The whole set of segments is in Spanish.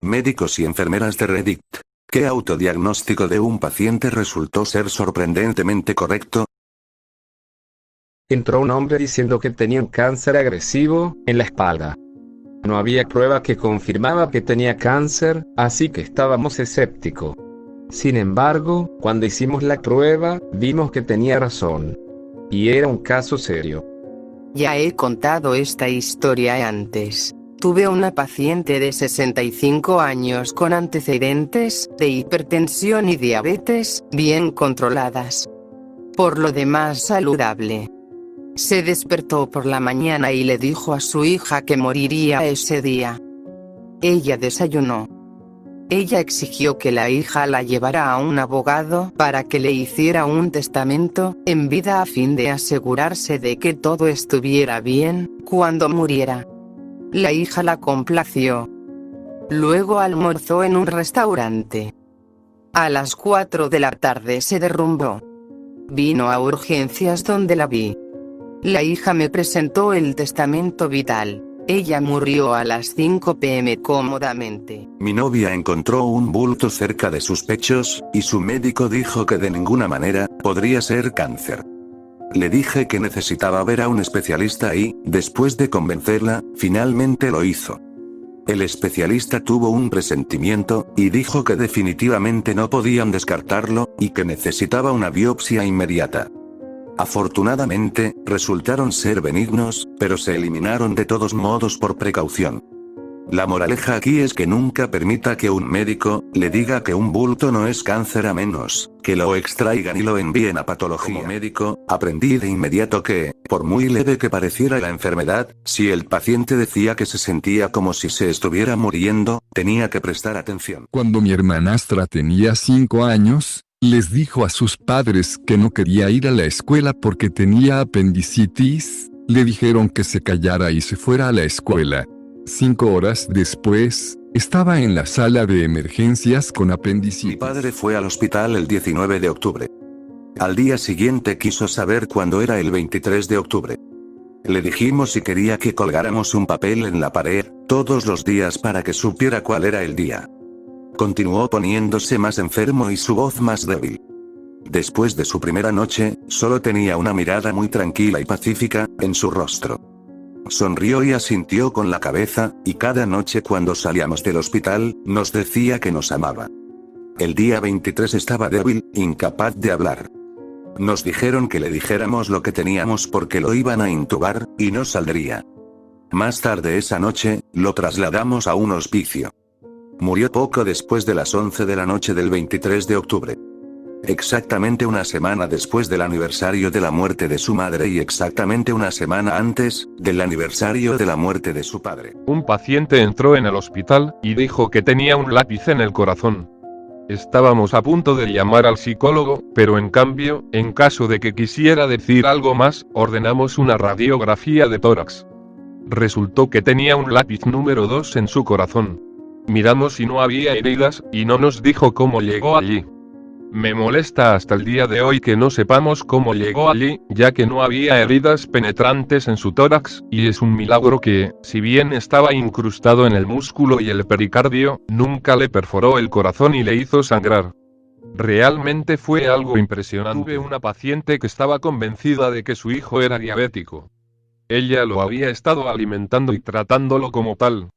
médicos y enfermeras de Reddit. ¿Qué autodiagnóstico de un paciente resultó ser sorprendentemente correcto? Entró un hombre diciendo que tenía un cáncer agresivo en la espalda. No había prueba que confirmaba que tenía cáncer, así que estábamos escépticos. Sin embargo, cuando hicimos la prueba, vimos que tenía razón. Y era un caso serio. Ya he contado esta historia antes. Tuve una paciente de 65 años con antecedentes de hipertensión y diabetes, bien controladas. Por lo demás saludable. Se despertó por la mañana y le dijo a su hija que moriría ese día. Ella desayunó. Ella exigió que la hija la llevara a un abogado para que le hiciera un testamento en vida a fin de asegurarse de que todo estuviera bien cuando muriera. La hija la complació. Luego almorzó en un restaurante. A las 4 de la tarde se derrumbó. Vino a urgencias donde la vi. La hija me presentó el testamento vital. Ella murió a las 5 p.m. cómodamente. Mi novia encontró un bulto cerca de sus pechos, y su médico dijo que de ninguna manera podría ser cáncer. Le dije que necesitaba ver a un especialista y, después de convencerla, finalmente lo hizo. El especialista tuvo un presentimiento, y dijo que definitivamente no podían descartarlo, y que necesitaba una biopsia inmediata. Afortunadamente, resultaron ser benignos, pero se eliminaron de todos modos por precaución. La moraleja aquí es que nunca permita que un médico le diga que un bulto no es cáncer a menos que lo extraigan y lo envíen a patología. Como médico, aprendí de inmediato que, por muy leve que pareciera la enfermedad, si el paciente decía que se sentía como si se estuviera muriendo, tenía que prestar atención. Cuando mi hermanastra tenía 5 años, les dijo a sus padres que no quería ir a la escuela porque tenía apendicitis. Le dijeron que se callara y se fuera a la escuela. 5 horas después, estaba en la sala de emergencias con apendicitis. Mi padre fue al hospital el 19 de octubre. Al día siguiente quiso saber cuándo era el 23 de octubre. Le dijimos si quería que colgáramos un papel en la pared, todos los días para que supiera cuál era el día. Continuó poniéndose más enfermo y su voz más débil. Después de su primera noche, solo tenía una mirada muy tranquila y pacífica en su rostro. Sonrió y asintió con la cabeza, y cada noche cuando salíamos del hospital, nos decía que nos amaba. El día 23 estaba débil, incapaz de hablar. Nos dijeron que le dijéramos lo que teníamos porque lo iban a intubar, y no saldría. Más tarde esa noche, lo trasladamos a un hospicio. Murió poco después de las 11 de la noche del 23 de octubre. Exactamente una semana después del aniversario de la muerte de su madre y exactamente una semana antes del aniversario de la muerte de su padre. Un paciente entró en el hospital y dijo que tenía un lápiz en el corazón. Estábamos a punto de llamar al psicólogo, pero en cambio, en caso de que quisiera decir algo más, ordenamos una radiografía de tórax. Resultó que tenía un lápiz número 2 en su corazón. Miramos y no había heridas, y no nos dijo cómo llegó allí. Me molesta hasta el día de hoy que no sepamos cómo llegó allí, ya que no había heridas penetrantes en su tórax, y es un milagro que, si bien estaba incrustado en el músculo y el pericardio, nunca le perforó el corazón y le hizo sangrar. Realmente fue algo impresionante. Tuve una paciente que estaba convencida de que su hijo era diabético. Ella lo había estado alimentando y tratándolo como tal.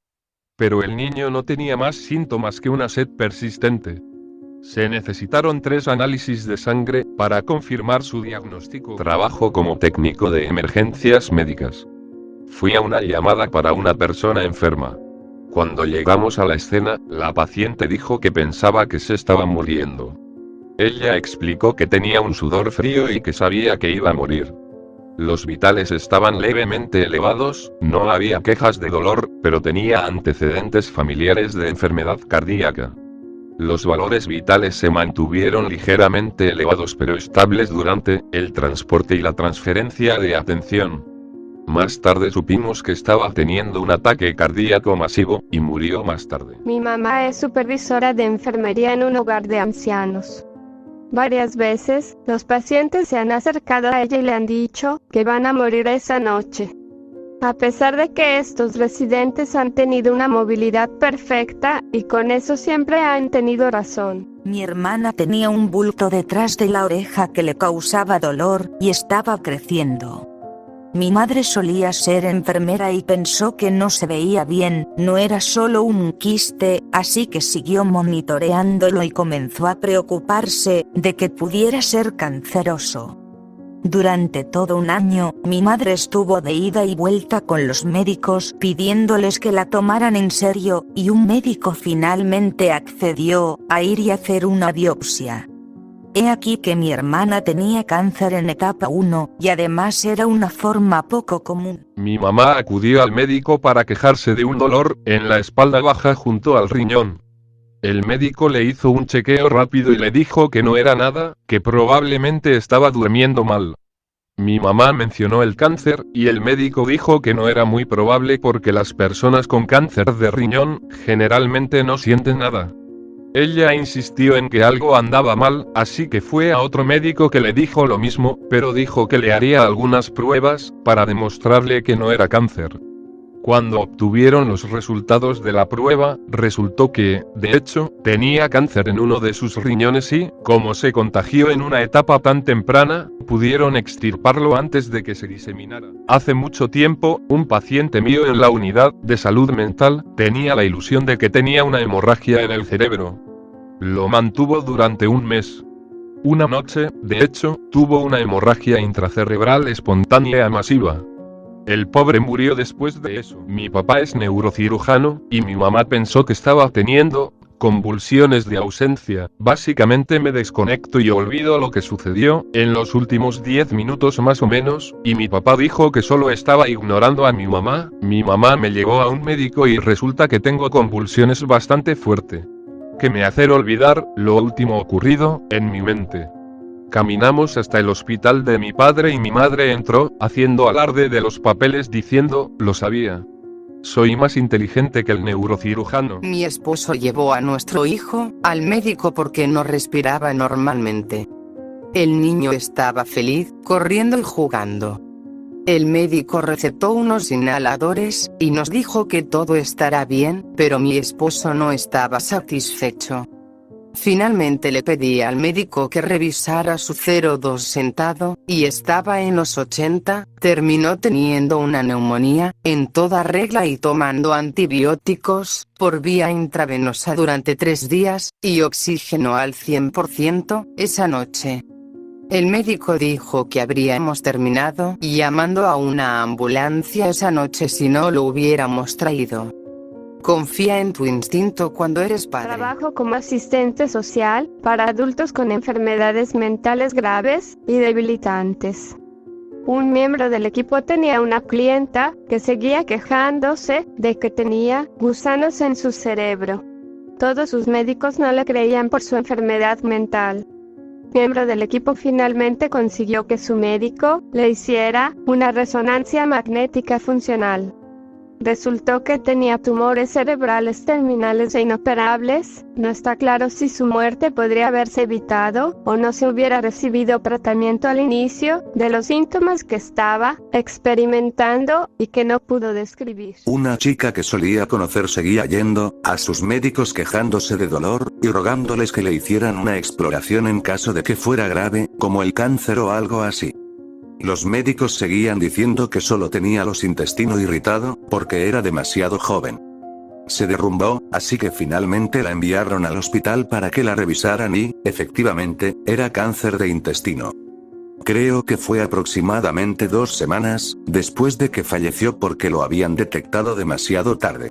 Pero el niño no tenía más síntomas que una sed persistente. Se necesitaron 3 análisis de sangre para confirmar su diagnóstico. Trabajo como técnico de emergencias médicas. Fui a una llamada para una persona enferma. Cuando llegamos a la escena, la paciente dijo que pensaba que se estaba muriendo. Ella explicó que tenía un sudor frío y que sabía que iba a morir. Los vitales estaban levemente elevados, no había quejas de dolor, pero tenía antecedentes familiares de enfermedad cardíaca. Los valores vitales se mantuvieron ligeramente elevados pero estables durante el transporte y la transferencia de atención. Más tarde supimos que estaba teniendo un ataque cardíaco masivo, y murió más tarde. Mi mamá es supervisora de enfermería en un hogar de ancianos. Varias veces, los pacientes se han acercado a ella y le han dicho que van a morir esa noche. A pesar de que estos residentes han tenido una movilidad perfecta, y con eso siempre han tenido razón. Mi hermana tenía un bulto detrás de la oreja que le causaba dolor, y estaba creciendo. Mi madre solía ser enfermera y pensó que no se veía bien, no era solo un quiste, así que siguió monitoreándolo y comenzó a preocuparse de que pudiera ser canceroso. Durante todo un año, mi madre estuvo de ida y vuelta con los médicos pidiéndoles que la tomaran en serio, y un médico finalmente accedió a ir y hacer una biopsia. He aquí que mi hermana tenía cáncer en etapa 1, y además era una forma poco común. Mi mamá acudió al médico para quejarse de un dolor en la espalda baja junto al riñón. El médico le hizo un chequeo rápido y le dijo que no era nada, que probablemente estaba durmiendo mal. Mi mamá mencionó el cáncer, y el médico dijo que no era muy probable porque las personas con cáncer de riñón generalmente no sienten nada. Ella insistió en que algo andaba mal, así que fue a otro médico que le dijo lo mismo, pero dijo que le haría algunas pruebas para demostrarle que no era cáncer. Cuando obtuvieron los resultados de la prueba, resultó que, de hecho, tenía cáncer en uno de sus riñones y, como se contagió en una etapa tan temprana, pudieron extirparlo antes de que se diseminara. Hace mucho tiempo, un paciente mío en la unidad de salud mental tenía la ilusión de que tenía una hemorragia en el cerebro. Lo mantuvo durante un mes. Una noche, de hecho, tuvo una hemorragia intracerebral espontánea masiva. El pobre murió después de eso. Mi papá es neurocirujano, y mi mamá pensó que estaba teniendo convulsiones de ausencia. Básicamente me desconecto y olvido lo que sucedió en los últimos 10 minutos más o menos, y mi papá dijo que solo estaba ignorando a mi mamá. Mi mamá me llevó a un médico y resulta que tengo convulsiones bastante fuerte, que me hacen olvidar lo último ocurrido en mi mente. Caminamos hasta el hospital de mi padre y mi madre entró, haciendo alarde de los papeles diciendo, lo sabía. Soy más inteligente que el neurocirujano. Mi esposo llevó a nuestro hijo al médico porque no respiraba normalmente. El niño estaba feliz, corriendo y jugando. El médico recetó unos inhaladores, y nos dijo que todo estará bien, pero mi esposo no estaba satisfecho. Finalmente le pedí al médico que revisara su 0,2 sentado, y estaba en los 80, terminó teniendo una neumonía, en toda regla y tomando antibióticos, por vía intravenosa durante 3 días, y oxígeno al 100%, esa noche. El médico dijo que habríamos terminado llamando a una ambulancia esa noche si no lo hubiéramos traído. Confía en tu instinto cuando eres padre. Trabajo como asistente social para adultos con enfermedades mentales graves y debilitantes. Un miembro del equipo tenía una clienta que seguía quejándose de que tenía gusanos en su cerebro. Todos sus médicos no le creían por su enfermedad mental. Miembro del equipo finalmente consiguió que su médico le hiciera una resonancia magnética funcional. Resultó que tenía tumores cerebrales terminales e inoperables. No está claro si su muerte podría haberse evitado o no se hubiera recibido tratamiento al inicio de los síntomas que estaba experimentando y que no pudo describir. Una chica que solía conocer seguía yendo a sus médicos quejándose de dolor y rogándoles que le hicieran una exploración en caso de que fuera grave, como el cáncer o algo así. Los médicos seguían diciendo que solo tenía los intestinos irritado, porque era demasiado joven. Se derrumbó, así que finalmente la enviaron al hospital para que la revisaran y, efectivamente, era cáncer de intestino. Creo que fue aproximadamente 2 semanas, después de que falleció porque lo habían detectado demasiado tarde.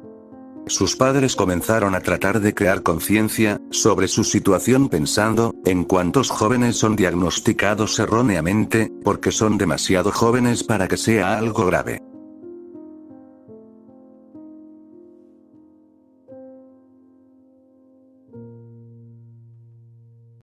Sus padres comenzaron a tratar de crear conciencia sobre su situación pensando en cuántos jóvenes son diagnosticados erróneamente, porque son demasiado jóvenes para que sea algo grave.